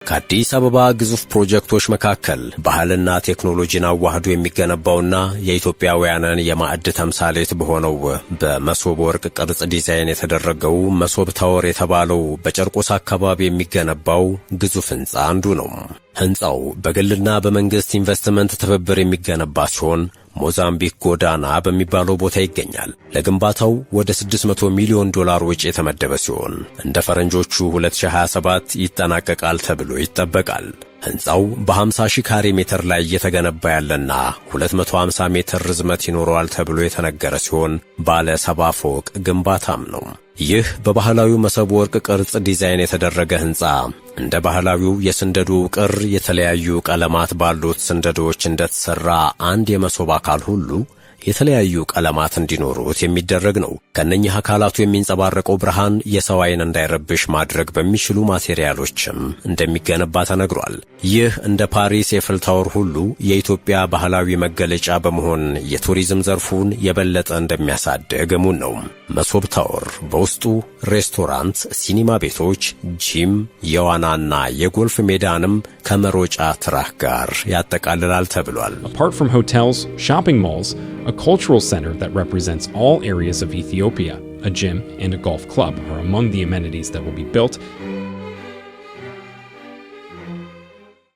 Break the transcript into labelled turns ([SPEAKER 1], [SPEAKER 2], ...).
[SPEAKER 1] ከአዲስ አበባ ግዙፍ ፕሮጀክቶች መካከል ባህልና ቴክኖሎጂን አዋህዶ የሚገነባውና የኢትዮጵያውያንን የማዕድ ተምሳሌት በሆነው በመሶብ ወርቅ ቅርጽ ዲዛይን የተደረገው መሶብ ታወር የተባለው በጨርቆስ አካባቢ የሚገነባው ግዙፍ ሕንፃ አንዱ ነው። ሕንፃው በግልና በመንግስት ኢንቨስትመንት ትብብር የሚገነባ ሲሆን ሞዛምቢክ ጎዳና በሚባለው ቦታ ይገኛል። ለግንባታው ወደ $600 ሚሊዮን ወጪ የተመደበ ሲሆን እንደ ፈረንጆቹ 2027 ይጠናቀቃል ተብሎ ይጠበቃል። ሕንፃው በ50,000 ካሬ ሜትር ላይ እየተገነባ ያለና 250 ሜትር ርዝመት ይኖረዋል ተብሎ የተነገረ ሲሆን ባለ 70 ፎቅ ግንባታም ነው። ይህ በባህላዊው መሶብ ወርቅ ቅርጽ ዲዛይን የተደረገ ሕንፃ እንደ ባህላዊው የስንደዶ ቅር የተለያዩ ቀለማት ባሉት ስንደዶዎች እንደተሰራ አንድ የመሶብ አካል ሁሉ የተለያዩ ቀለማት እንዲኖሩት የሚደረግ ነው። ከነኚህ አካላቱ የሚንጸባረቀው ብርሃን የሰው ዓይን እንዳይረብሽ ማድረግ በሚችሉ ማቴሪያሎችም እንደሚገነባ ተነግሯል። ይህ እንደ ፓሪስ ኤፍል ታወር ሁሉ የኢትዮጵያ ባህላዊ መገለጫ በመሆን የቱሪዝም ዘርፉን የበለጠ እንደሚያሳድግ እሙን ነው። መሶብ ታወር በውስጡ ሬስቶራንት፣ ሲኒማ ቤቶች፣ ጂም፣ የዋናና የጎልፍ ሜዳንም ከመሮጫ ትራክ ጋር ያጠቃልላል ተብሏል።
[SPEAKER 2] Apart from hotels, shopping malls, a cultural center that represents all areas of Ethiopia, a gym and a golf club are among the amenities that will be built